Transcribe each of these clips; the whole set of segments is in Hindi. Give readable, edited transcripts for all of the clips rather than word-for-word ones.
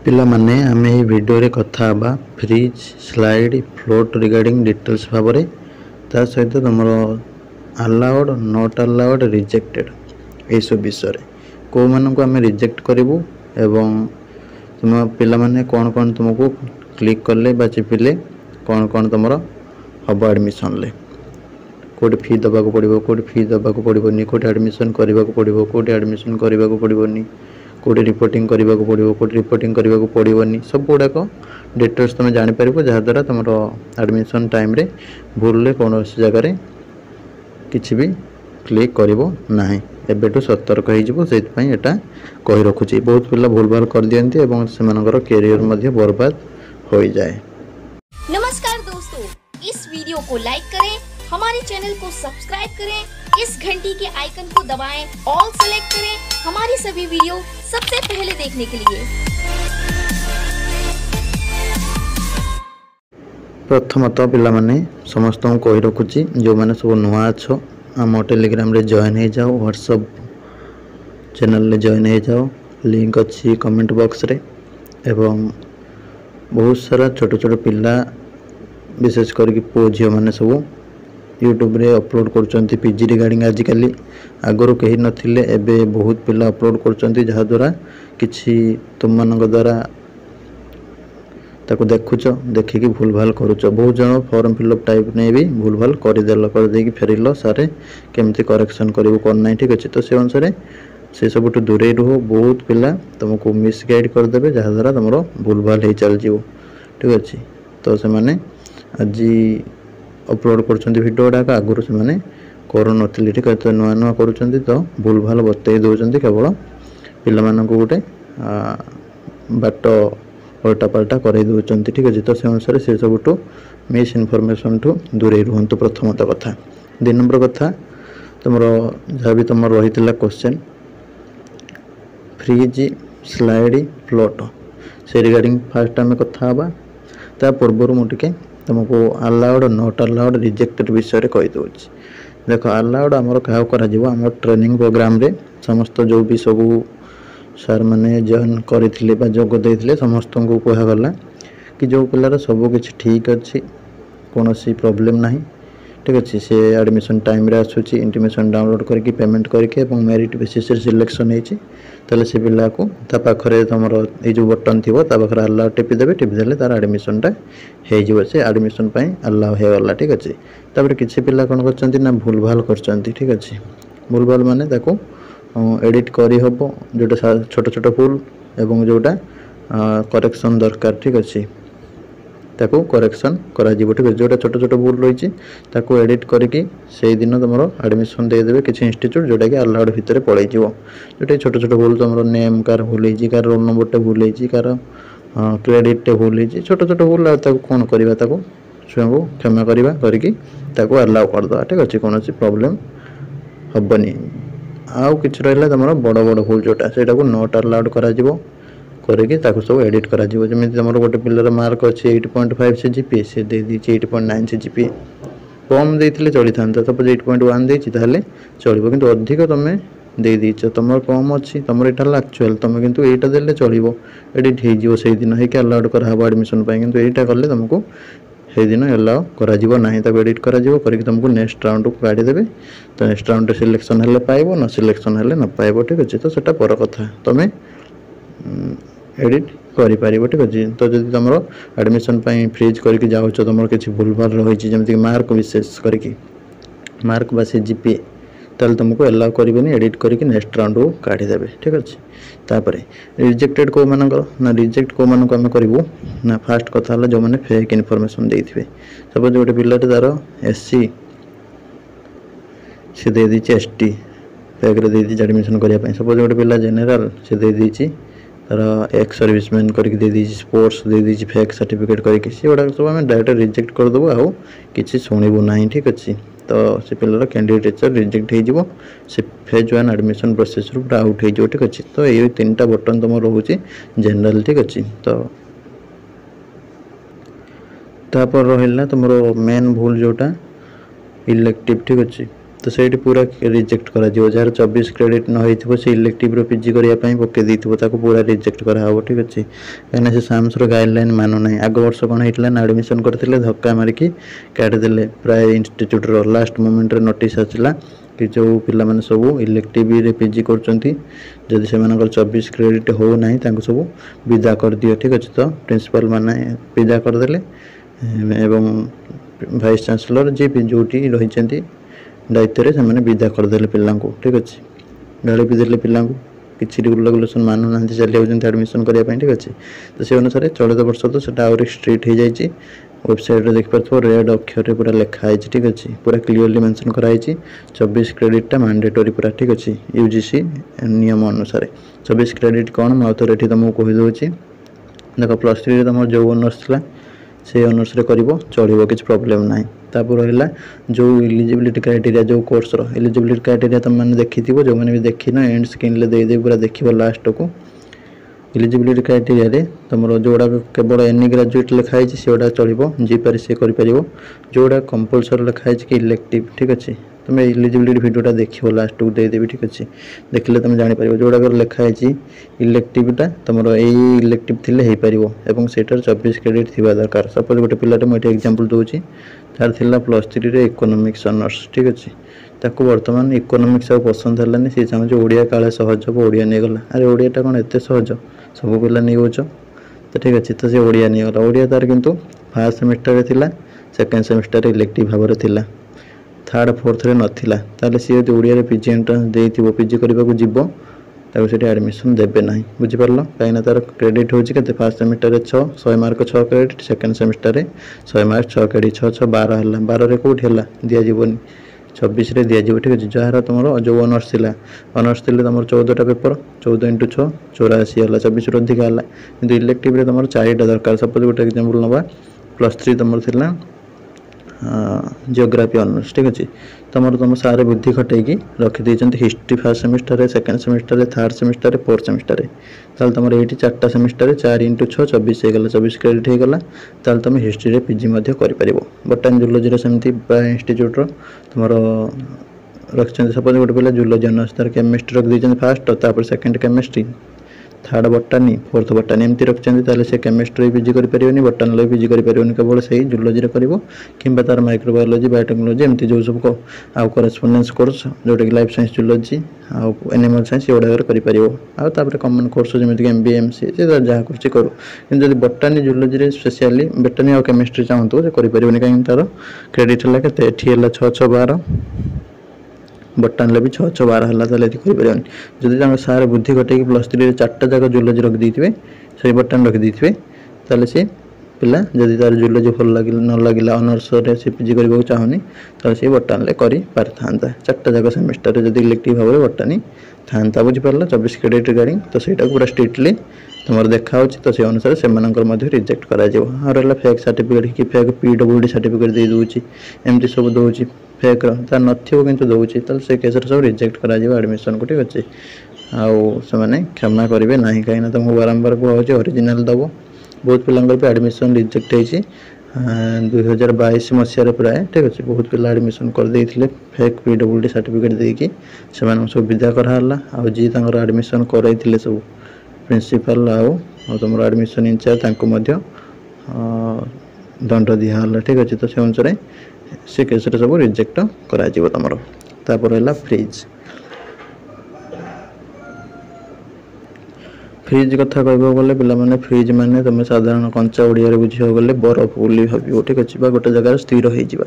पिला माने आमे ये वीडियो रे कथा बा फ्रिज स्लाइड फ्लोट रिगार्डिंग डिटेल्स भाबरे ता सहित तुमरो अलाउड नॉट अलाउड रिजेक्टेड ए सब विषय रे को मानन को आमे रिजेक्ट करिवु एवं तुम पिला माने कोन कोन तुमको क्लिक करले बा चिपिले कोन कोन तुमरो हबो एडमिशन ले कोड फी दबा को पड़िबो कोड फी दबा को पड़िबोनी कोड एडमिशन करबा को पड़िबो कोड एडमिशन करबा को पड़िबोनी कोड रिपोर्टिंग करबा को पड़िबो कोड रिपोर्टिंग करबा को पड़िबोनी सब गुडा को डिटेल्स तुम जानि परिबो जहा द्वारा तुमरो एडमिशन टाइम रे भूलले कोनोसी जगह रे किछि भी क्लिक करिवो नाही एबेटू सतर्क होई जिवो सेत पई एटा कहि रखुची बहुत पिला भूल भाल कर दियंती एवं सेमानकर कैरियर मध्ये बर्बाद होई जाए। नमस्कार दोस्तों, इस वीडियो को लाइक करें, हमारे चैनल को सब्सक्राइब करें, इस घंटी के आइकन को दबाएं, ऑल सेलेक्ट करें हमारी सभी वीडियो सबसे पहले देखने के लिए। प्रथमतः पिला माने समस्त कहि रखुची जो माने सब नुआ अच्छो आम टेलीग्राम रे जॉइन हो जाओ, व्हाट्सएप चैनल रे जॉइन हो जाओ, लिंक अच्छी कमेंट बॉक्स रे एवं बहुत सारा छोट छोट पिला विशेष करके पुओ झील मैंने सब यूट्यूब रे अपलोड कर पीजी रिगार्डिंग आजिकल आगुरी कहीं नथिले एबे बहुत पिला अपलोड कर जहा द्वारा किछि तुम मान द्वारा ताको देखुच देखिकी भूल भाल करुच बहुत जन फॉर्म फिलअप टाइप नहीं भी भूल भाल कर देकी फेरिल सारे केमती करेक्शन करू कौन ना ठीक अच्छे तो से अनुसार से सब दूरे रुह बहुत पिला तुमको मिसगाइड करदे जहाँ द्वारा तुम भूल भाल हो चल जीव ठीक अच्छे तो से माने आज अपलोड कर भिडियो गुड़ाक आगुरी से करू नी ठीक है नुआ नुआ कर तो भूल भाल बतई दौरान केवल पिला गोटे बाट पलटा पलटा कर दौरान ठीक अच्छे तो से अनुसार से सब मिस इनफॉरमेशन ठू दूरे रुहतु प्रथमत कथा। 2 नंबर कथा तुम जहाँ भी तुम रही क्वेश्चन फ्रिज स्लाइड फ्लोट से रिगार्डिंग फास्ट आम कथा ता पूर्व मुझे तुमको अलाउड नॉट अलाउड रिजेक्टेड विषय रे कहि दउछि। देखो अलाउड आमर क्या करा जीवो आमर ट्रेनिंग प्रोग्राम रे समस्त जो भी सब सर मैंने जॉइन करथिले बा जोग देथिले समस्त को कहा गला कि जो पिलार सब किछि ठीक अच्छी कौन सी प्रॉब्लम नहीं ठीक अच्छे से एडमिशन टाइम रे आसुची इंटीमेशन डाउनलोड करके पेमेंट करके मेरिट बेसिस सिलेक्शन होती ताले से पिला को ता पाखरे तुम ये जो बटन थी पाखे अलाउ टिपिदेवे टिपिदेले तार एडमिशनटा हो से एडमिशन अलाउ हो गला ठीक अच्छे तापर किसी पिला कौन कर भूल भाल कर ठीक अच्छे भूल भाल माने ताको एडिट करी हबो जोटा छोट छोट भूल एवं जोटा करेक्शन दरकार ठीक अच्छे ताको करेक्शन करा जीवो ठीक है जोटा छोट छोट भूल रही ताको एडिट करके से दिन तुम एडमिशन देदेवे किसी इंस्टीट्यूट जोटा कि अलाउड भितर पड़े जोटा छोट छोट भूल तुम नेम कार भूल कार रोल नंबर भूल कार क्रेडिट भूल छोट छोट भूल कौन करवा स्वयं को क्षमा करवा करके अलाउ करदे ठीक अच्छे कौन प्रॉब्लम हेनी आउ कि रहा तुम बड़ बड़ भूल जोटा से नॉट अलाउड करा करके सब एडिट करा जमी तुम गोटे पिलर मार्क अच्छे 8.5 से जीपी से दे दीजिए 8.9 से जीपी कम देते चली था सपोज 8.1 देती चलो कि अधिक तुम दे दीच तुम कम अच्छी तुम यहाँ एक्चुअल तुम कितु यहाँ देले चलो एडिट हो दिन होगी अलाउड कराब एडमिशन कि यहाँ कले तुमको से दिन अलाउ करा एडिट करके तुमको नेक्स्ट राउंड को गाड़ी देवे तो नेक्स्ट राउंड सिलेक्शन हेल्ले पाइब न सिलेक्शन हेल्ले न पाइब ठीक अच्छे तो सेटा पर कथा तुम्हें एडिट करिपारिबो ठीक अच्छे तो जब तुम एडमिशन फ्रीज करके जाओ तुम किसी भूल भाल रही जमीक मार्क विशेष करके मार्क बा से जीपी ताल तुमको अलाउ करें एडिट करके नेक्स्ट राउंड को काढ़ीदेवे ठीक अच्छे तापर रिजेक्टेड कौ मान ना रिजेक्ट कौ मानक आम करूँ ना फास्ट कथा जो मैंने फेक इनफॉरमेशन देते सपोज गोटे पिला तार एससी से दे दी एसटी फेक रे दे एडमिशन करने सपोज गोटे पिला जेनेराल से दे दी तार एक्स सर्विसमैन करके दे दी स्पोर्ट्स दे दी फेक सर्टिफिकेट करके से गुड़ा सब आम डायरेक्ट रिजेक्ट करदेबू आउ कि शुणु ना ठीक अच्छे तो से पिलार कैंडिडेट रिजेक्ट हो फेज 1 एडमिशन प्रोसेस पूरा आउट हो ठीक अच्छे तो ये 3टा बटन तुम रोचे जनरल ठीक अच्छे तो तापर रहा तुम मेन भूल जोटा इलेक्टिव ठीक अच्छे तो से पूरा रिजेक्ट करा जार 24 क्रेडिट न हो से इलेक्टिव पीजी करने पकई देता पूरा रिजेक्ट कराव ठीक अच्छे कहीं से साम्स गाइडलाइन मानु ना आग वर्ष कौन होता ना एडमिशन करते धक्का मारिकी काटिदेले प्राय इंस्टीट्यूट लास्ट मोमेंट रे नोटिस आसला कि जो पिला माने सब इलेक्टिव रे पीजी करचंती जदि से 24 क्रेडिट हो ना सब विदा कर दियो ठीक अच्छे तो प्रिंसिपल माने विदा करदेले एवं वाइस चांसलर जी जोटी रही दायित्व से मैंने विदा करदे पिला ठीक अच्छे गाड़ी भी देले पिला किसी रेगुलेशन मानु ना चली एडमिशन करने ठीक अच्छे तो से अनुसार चलित वर्ष तो आउरी स्ट्रिक्ट हो जाए वेबसाइट देखिए रेड अक्षर पूरा लिखाई ठीक अच्छे पूरा क्लीयरली मेंशन कराई 24 क्रेडिटा मैंडेटरी पूरा ठीक अच्छे यूजीसी नियम अनुसार 24 क्रेडिट कौन मैं तो ये तुमको कहीदे देख +3 तुम जो ऑनर्स था से ऑनर्स कर चलो किसी प्रोब्लेम ना तापर रहा जो एलिजिबिलिटी क्राइटेरिया जो कोर्स एलिजिबिलिटी क्राइटेरिया तुम मैंने देखी जो मैंने भी देखी ना एंड स्क्रीन ले दे पूरा देख लास्ट को एलिजिबिलिटी क्राइटेरिया रे तुम जोड़ा केवल एनी ग्रेजुएट लिखाई से गुड़ा चलो जीपार सी कर जोड़ा कंपलसरी लिखाई कि इलेक्टिव ठीक अच्छे तुम एलिजिबिलिटी वीडियोटा देख लास्ट को देदेवी ठीक अच्छे देखले तुम जापर जोड़ा लिखाई इलेक्टिवटा तुम यही इलेक्टिव थी हो पार और सेटार 24 क्रेडिट थी दरकार सपोज गोटे पिलाटे मुझे एग्जांपल दूसरी तार थिला +3 रे इकोनॉमिक्स ऑनर्स ठीक अच्छे ताको वर्तमान इकोनॉमिक्स आ पसंद है सी चाहे ओडिया काले सहज हम ओडिया नहीं गला अरे ओडियाटा कौन एत सहज सब पिला नहीं होच तो ठीक अच्छे तो सी ओडिया नहीं गला ओडिया तार किंतु फर्स्ट सेमेस्टर थिला सेकेंड सेमेस्टर इलेक्टिव भाव में थिला थर्ड फोर्थ रे नथिला ताले सी यदि ओडिया रे पीजी एंट्रेंस देइथिबो पीजी करबा को जिवो ताको सेठी एडमिशन देबे नाही बुझि परलो काइना तार क्रेडिट होची केते फर्स्ट सेमेस्टर रे 6 100 मार्क 6 क्रेडिट सेकेंड सेमेस्टर रे 100 मार्क 6 क्रेडिट 6 6 12 हला 12 रे कोठी हला दिया जीवनी 24 रे दिया जीवो ठीक अछि जहार तुमरो जो ऑनर्स थिला तुमरो 14 टा पेपर 14 * 6 84 हला 24 रो अधिक हला किंतु इलेक्टिव रे तुमरो 4 टा दरकार सपोज गोटे एग्जांपल नबा +3 तुमरो थिला जियोग्राफी ऑनर्स ठीक अच्छे तुम सारे बुद्धि खटेकी रखी history first semester second semester third semester fourth semester ताल तुम ये 4टा सेमेस्टर 4 * 6 24 होगा 24 क्रेडिट होगा ताल तुम हिस्ट्री रे पीजी कर बटानी जूलोजी सेमती प्राय इंस्टीट्यूट तुम रखिंट सपोज गोटे पिला जूलोजी ऑनर्स तार केमिस्ट्री रख दी फास्ट तापर सेकेंड केमिस्ट्री थर्ड बटानी फोर्थ बटानी एमती रखिंट से केमिस्ट्री पीजी कर बटानी पीजी कर केवल से जूलोजी कर कि तार माइक्रोबायोलॉजी बायोटेक्नोलॉजी एमती जो सब आउ करेस्पोंडेंस कोर्स जोटा कि लाइफ साइंस जूलोजी आउ एनिमल साइंस ये गुड़ाक कर कॉमन कोर्स जमीक MBA MCA से जहाँ कुछ करूँ कि बटानी जूलोजी स्पेशली बटानी और केमिस्ट्री चाहूँ से करें कहीं तार क्रेडिट है के 6 6 12 बटान भी 6 6 12 है करें जदि सार बुद्धि घटे +3 रे 4टा जाक जूलोजी रख देते से बटान रख देते ताले से पिला जदि तार जूलोजी भल लगे न लगे ऑनर्स से पीजी करने चाहूनी तो सी बटान कर पार था 4टा जाक सेमेस्टर जब इलेक्टिव भाव में बटानी था बुझीपार 24 क्रेडिट रिगार्डिंग तो सहीटा पूरा स्ट्रिक्टली तुम देखा तो से अनुसार से रिजेक्ट कर फेक सर्टिफिकेट कि फेक PWD सर्टिफिकेट दे दूसरी एमती सब दूसरी फेक तार नथिबो किंतु दउची तल से केस सब रिजेक्ट करा जिवो एडमिशन को ठीक अछि आउ से माने क्षमा करिवे नाही काई ना तुमको बारंबार को होची ओरिजिनल दबो बहुत पिलांगर पे एडमिशन रिजेक्ट होईची 2022 मसिया प्राय ठीक अच्छे बहुत पिला एडमिशन कर देथिले फेक PWD सर्टिफिकेट देकी से माने सब विदा कराला आउ जी तांगर एडमिशन करैथिले सब प्रिंसिपल आउ तुम एडमिशन इंचार्ज तांको मध्य दंड दिया हला ठीक अच्छे तो से अनुसार से केस सब रिजेक्ट करा जिवो तमरो तापर हैला फ्रिज कथा कहबो गले पिला माने फ्रिज माने तुम साधारण कंचा ओडिया रे बुझियो गले बरफ बोली भाबियो ठीक अछि बा गोटे जगह स्थिर होई जिबा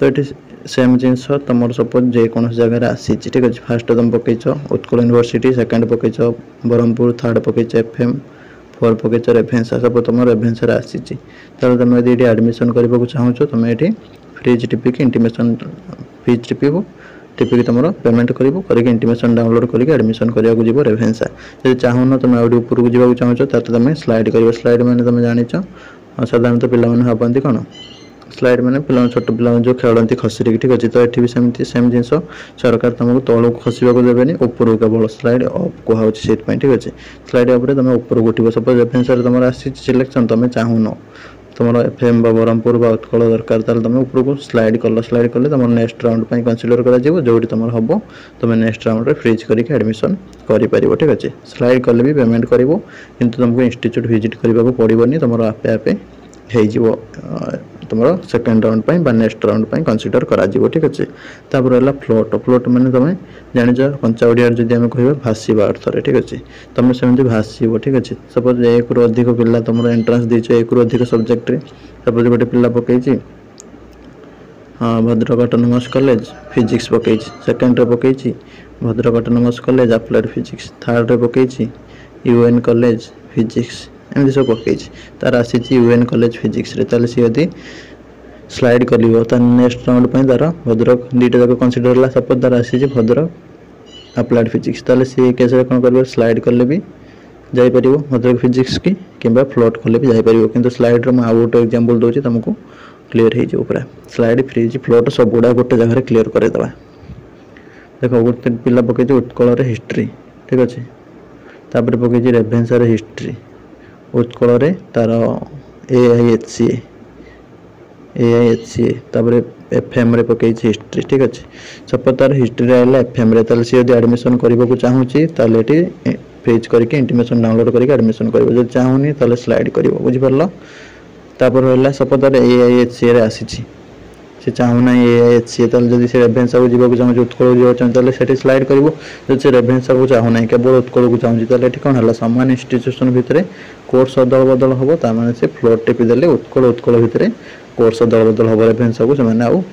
तो एठी सेम जिंस तुम सपोज जे कोन जगह आसी ठीक अछि फर्स्ट तुम पकैछ उत्कल यूनिवर्सिटी सेकंड पकैछ ब्रह्मपुर थर्ड पकैछ FM 4 पकैछ रेभेन्सा सब तुम रेभेन्सा आसी ताले तुम यदि एडमिशन करबा को चाहो तुम एठी फ्रिज टिपिक इंटीमेशन फ्रिज टिपिक तुम पेमेंट कर इंटीमेशन डाउनलोड करके एडमिशन करने को जीव रेभेन्सा जब चाहून तुम आउट ऊपर को जावाक चाहो तो तुम स्लाइड कर स्लाइड मैंने तुम जाच साधारणतः पिला भावती कौन स्लाइड मैंने पिला छोट पिला जो खेलती खसरी ठीक अच्छे तो ये भी सेमती सेम जिन सरकार तुमको तौक खसवा देवेनि ऊपर केवल स्लाइड अफ कहूँ ठीक अच्छे स्लाइड अप्रे तुम ऊपर उठो सपोज रेभेन्सा तुम आसी सिलेक्शन तुम चाहून तुम एफएम ब्रह्मपुर उत्कल दरकार तुम उपरको स्लाइड कले तुम नेक्स्ट राउंड पर कनसीडर कर जो तुम हम तुम नेक्स्ट राउंड में फ्रीज करके एडमिशन कर ठीक अच्छे। स्लाइड कले भी पेमेंट कर तुमको इंस्टीट्यूट विजिट करने को पड़ोनी तुम आपे आपे हो तुम सेकेंड राउंड पर नेक्स्ट राउंड पर कनसीडर करा ठीक अच्छे। तापर है फ्लोट फ्लोट मैंने तुम जान कंचा ओडिया जब आम कह भाषा अर्थ ठीक अच्छे तुम सेमती भाषो ठीक अच्छे। सपोज एक रु अधिक पिला तुम एंट्रांस देच एक रु अधिक सब्जेक्ट रे सपोज गोटे पिला पकई हाँ भद्रक ऑटोनोमस कॉलेज फिजिक्स पकई सेकेंड रे पकई Bhadrak autonomous college applied physics third रे पकई यूएन कॉलेज फिजिक्स एमती सब पकई तार आसी यूएन कॉलेज फिजिक्स रे ताले सी यदि स्लाइड कर नेक्स्ट राउंड पर तार भद्रक दुईटा जाक कनसीडर है। सपोज तार आसी भद्रक अप्लाइड फिजिक्स ताले सी केस कौन कर स्लाइड कले भी जापर भद्रक फिजिक्स की किंबा फ्लोट कले भी जापर कि स्लाइड रो आउ गोटे एग्जांपल दूसरी तुमको क्लीयर हो पूरा स्लाइड फ्रीज फ्लोट सब गुड़ा गोटे जगह क्लीयर करदेवा। देख गोटे पिला पकई उत्कल हिस्ट्री ठीक अच्छे तापर पकई रेभेन्सा हिस्ट्री उत्कल तार AIHCA तापर एफएम रे पकई हिस्ट्री ठीक अच्छे। सपोज तार हिस्ट्री आइला एफएम रे ताले सी यदि एडमिशन करने को चाहूँगी ताले फ्रीज करके इंटीमेशन डाउनलोड करके एडमिशन कर जो चाहूनी ताले स्लाइड कर बुझिपार। तापर है सपोज तार AIHCA रे आसी से चाहूना AIHCA जब से रेभेन्सा को जीवा चाहूँ उत्कल को चाहूँ से स्लाइड कर जब से रेभेन्सा को चाहूना केवल उत्कल को चाहूँ कौन है सामान इंस्टीट्यूशन भितर कोर्स अदल बदल हम ताने से फ्लोट टेपिदेले उत्कल भितर कोर्स अदल बदल हम रेभेन्सा को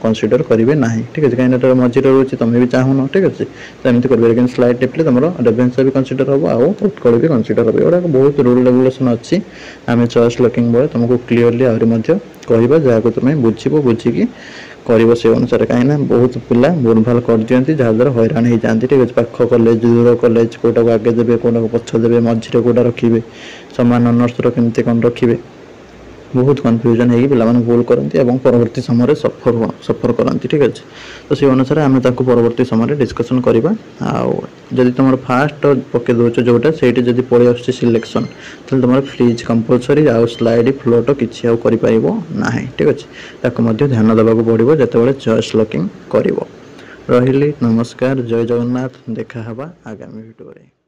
कनसीडर करेंगे ना ठीक है कहीं मझे रोचे तुम भी चाहून ठीक अच्छे तो एमती कर स्लाइड टेपले तुम रेभेन्सा भी कनसीडर हम आउ उत्कल भी कनसीडर हम गुड़ा बहुत रूल रेगुलेशन अच्छी आम चॉइस लॉकिंग बेले तुमको क्लीयरली आहरी कह जहाँ तुम बुझिकी कर से अनुसार कहीं बहुत पिला भूल भाल कर दिखती जहाद्वारा हैरान हो जाती ठीक अच्छे। पाख कॉलेज दूर कॉलेज कोटा को आगे देवे कोटा को पछ देवे मझे कोटा रखिए सामान अनर्स केमती कौन रखिए बहुत कन्फ्यूजन होगी पिला भूल करती परवर्ती समय सफर करती ठीक अच्छे। तो से अनुसार आम परवर्ती समय डिस्कसन करवा आदि तुम फास्ट पके दौच जोटा से पलि आस सिलेक्शन तो तुम फ्रीज कंपलसरी आउ स्लाइड फ्लोट किसी ना ठीक अच्छे ध्यान देवाक पड़ो जो चॉइस लॉकिंग कर रही। नमस्कार जय जगन्नाथ देखा आगामी वीडियो।